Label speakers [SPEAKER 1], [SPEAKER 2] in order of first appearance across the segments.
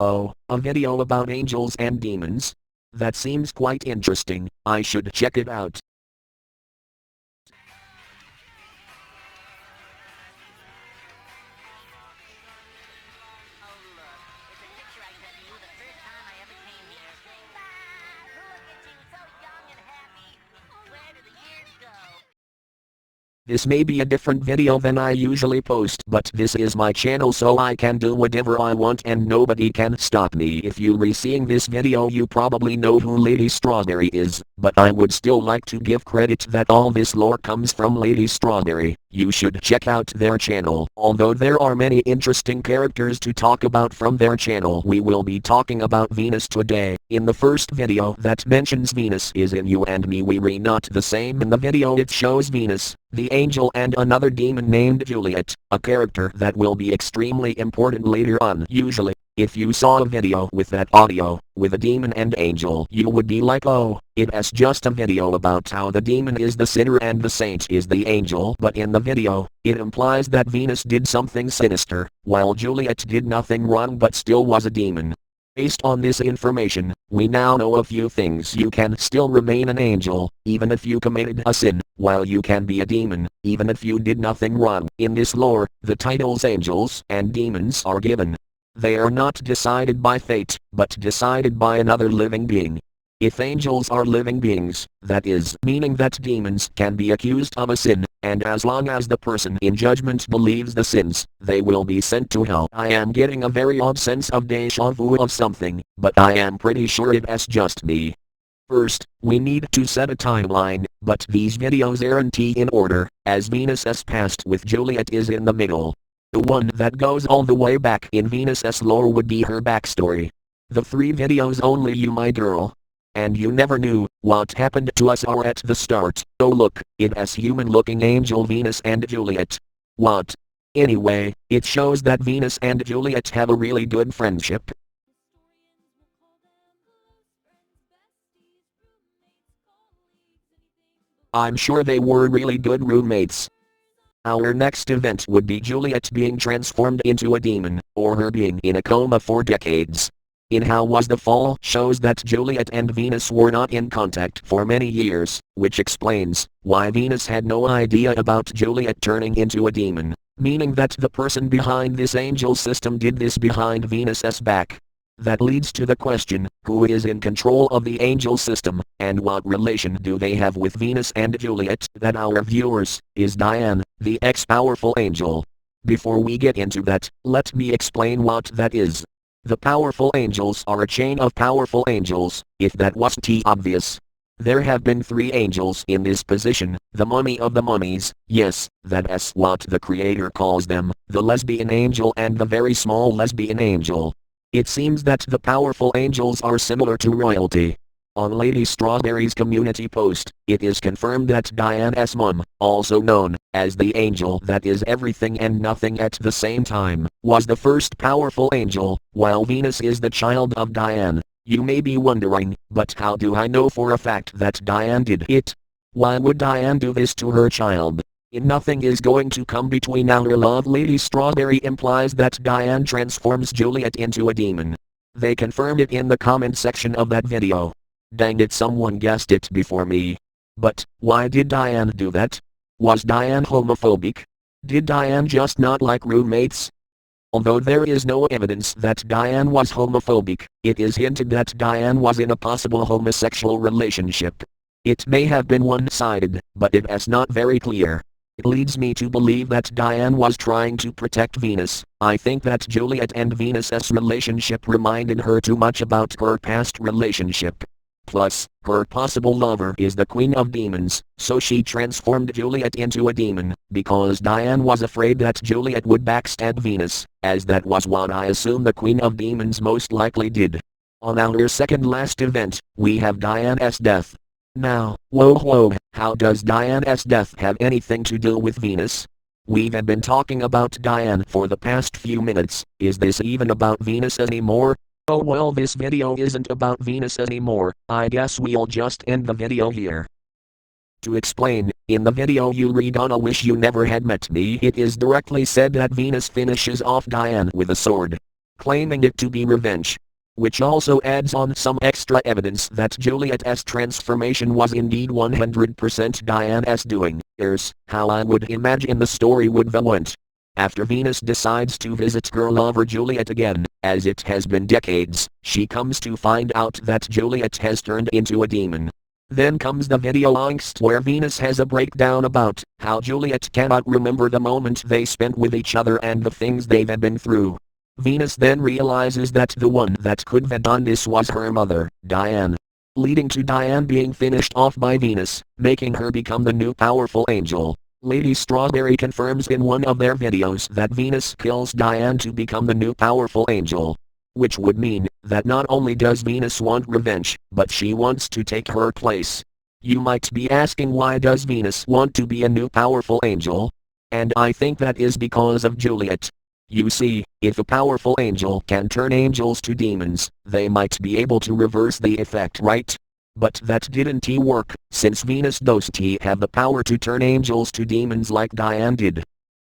[SPEAKER 1] Oh, a video about angels and demons? That seems quite interesting, I should check it out. This may be a different video than I usually post, but this is my channel, so I can do whatever I want and nobody can stop me. If you re seeing this video, you probably know who Lady Strawberry is, but I would still like to give credit that all this lore comes from Lady Strawberry. You should check out their channel. Although there are many interesting characters to talk about from their channel, we will be talking about Venus today. In the first video that mentions Venus is in You and Me We Re Not the Same. In the video it shows Venus, the angel, and another demon named Juliet, a character that will be extremely important later on. Usually, if you saw a video with that audio, with a demon and angel, you would be like, oh, it's just a video about how the demon is the sinner and the saint is the angel. But in the video, it implies that Venus did something sinister, while Juliet did nothing wrong but still was a demon. Based on this information, we now know a few things. You can still remain an angel, even if you committed a sin, while you can be a demon, even if you did nothing wrong. In this lore, the titles angels and demons are given. They are not decided by fate, but decided by another living being. If angels are living beings, that is, meaning that demons can be accused of a sin, and as long as the person in judgment believes the sins, they will be sent to hell. I am getting a very odd sense of deja vu of something, but I am pretty sure it's just me. First, we need to set a timeline, but these videos aren't in order, as Venus's past with Juliet is in the middle. The one that goes all the way back in Venus's lore would be her backstory. The 3 videos only You My Girl. And You Never Knew What Happened to Us are at the start. Oh look, it's human looking angel Venus and Juliet. What? Anyway, it shows that Venus and Juliet have a really good friendship. I'm sure they were really good roommates. Our next event would be Juliet being transformed into a demon, or her being in a coma for decades. In How Was the Fall shows that Juliet and Venus were not in contact for many years, which explains why Venus had no idea about Juliet turning into a demon, meaning that the person behind this angel system did this behind Venus's back. That leads to the question, who is in control of the angel system, and what relation do they have with Venus and Juliet? That our viewers, is Diane, the ex-powerful angel. Before we get into that, let me explain what that is. The powerful angels are a chain of powerful angels, if that wasn't obvious. There have been 3 angels in this position, the mummy of the mummies, yes, that's what the creator calls them, the lesbian angel and the very small lesbian angel. It seems that the powerful angels are similar to royalty. On Lady Strawberry's community post, it is confirmed that Diane's mum, also known as the angel that is everything and nothing at the same time, was the first powerful angel, while Venus is the child of Diane. You may be wondering, but how do I know for a fact that Diane did it? Why would Diane do this to her child? Nothing is going to come between our love. Lady Strawberry implies that Diane transforms Juliet into a demon. They confirmed it in the comment section of that video. Dang it, someone guessed it before me. But, why did Diane do that? Was Diane homophobic? Did Diane just not like roommates? Although there is no evidence that Diane was homophobic, it is hinted that Diane was in a possible homosexual relationship. It may have been one-sided, but it is not very clear. It leads me to believe that Diane was trying to protect Venus. I think that Juliet and Venus's relationship reminded her too much about her past relationship. Plus, her possible lover is the Queen of Demons, so she transformed Juliet into a demon, because Diane was afraid that Juliet would backstab Venus, as that was what I assume the Queen of Demons most likely did. On our second last event, we have Diane's death. Now, whoa, how does Diane's death have anything to do with Venus? We've been talking about Diane for the past few minutes, is this even about Venus anymore? Oh well, this video isn't about Venus anymore, I guess we'll just end the video here. To explain, in the video You Read On I Wish You Never Had Met Me, it is directly said that Venus finishes off Diane with a sword. claiming it to be revenge. Which also adds on some extra evidence that Juliet's transformation was indeed 100% Diana's doing. Here's how I would imagine the story would have went. After Venus decides to visit her lover Juliet again, as it has been decades, she comes to find out that Juliet has turned into a demon. Then comes the video angst where Venus has a breakdown about how Juliet cannot remember the moment they spent with each other and the things they've been through. Venus then realizes that the one that could have done this was her mother, Diane. Leading to Diane being finished off by Venus, making her become the new powerful angel. Lady Strawberry confirms in one of their videos that Venus kills Diane to become the new powerful angel. Which would mean that not only does Venus want revenge, but she wants to take her place. You might be asking, why does Venus want to be a new powerful angel? And I think that is because of Juliet. You see, if a powerful angel can turn angels to demons, they might be able to reverse the effect, right? But that didn't work, since Venus doesn't have the power to turn angels to demons like Diane did.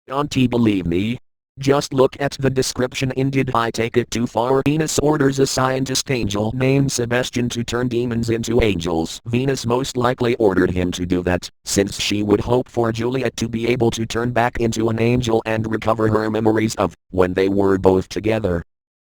[SPEAKER 1] Don't you believe me? Just look at the description in Did I Take It Too Far? Venus orders a scientist angel named Sebastian to turn demons into angels. Venus most likely ordered him to do that, since she would hope for Juliet to be able to turn back into an angel and recover her memories of when they were both together.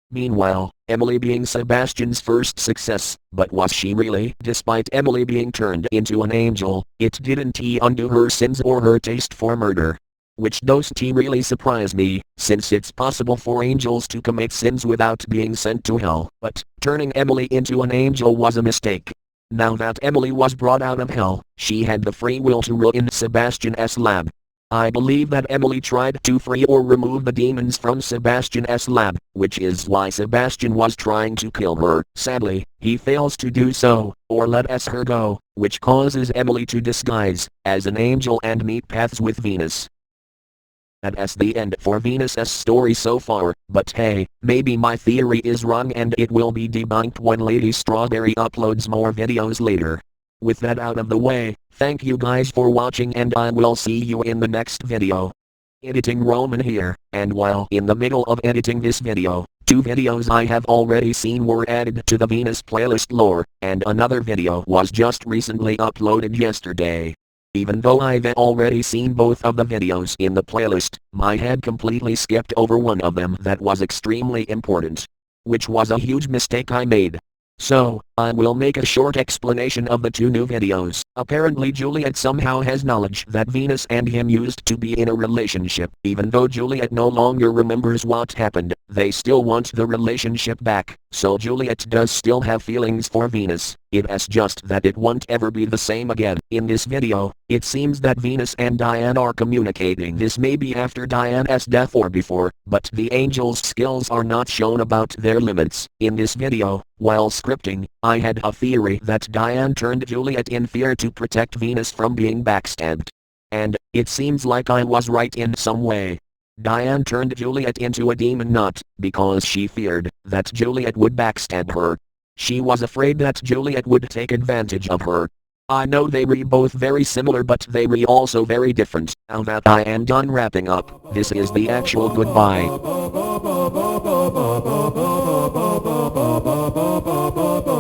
[SPEAKER 1] Meanwhile, Emily being Sebastian's first success, but was she really? Despite Emily being turned into an angel, it didn't undo her sins or her taste for murder. Which doesn't really surprise me, since it's possible for angels to commit sins without being sent to hell. But turning Emily into an angel was a mistake. Now that Emily was brought out of hell, she had the free will to ruin Sebastian's lab. I believe that Emily tried to free or remove the demons from Sebastian's lab, which is why Sebastian was trying to kill her. Sadly, he fails to do so, or let her go, which causes Emily to disguise as an angel and meet paths with Venus. That's the end for Venus's story so far, but hey, maybe my theory is wrong and it will be debunked when Lady Strawberry uploads more videos later. With that out of the way, thank you guys for watching and I will see you in the next video. Editing Roman here, and while in the middle of editing this video, 2 videos I have already seen were added to the Venus playlist lore, and another video was just recently uploaded yesterday. Even though I've already seen both of the videos in the playlist, my head completely skipped over one of them that was extremely important. Which was a huge mistake I made. So, I will make a short explanation of the 2 new videos. Apparently Juliet somehow has knowledge that Venus and him used to be in a relationship. Even though Juliet no longer remembers what happened, they still want the relationship back, so Juliet does still have feelings for Venus. It's just that it won't ever be the same again. In this video, it seems that Venus and Diane are communicating. This may be after Diane's death or before, but the angels' skills are not shown about their limits. In this video, while scripting, I had a theory that Diane turned Juliet in fear to protect Venus from being backstabbed. And it seems like I was right in some way. Diane turned Juliet into a demon not because she feared that Juliet would backstab her. She was afraid that Juliet would take advantage of her. I know they were both very similar but they were also very different. Now that I am done wrapping up, this is the actual goodbye.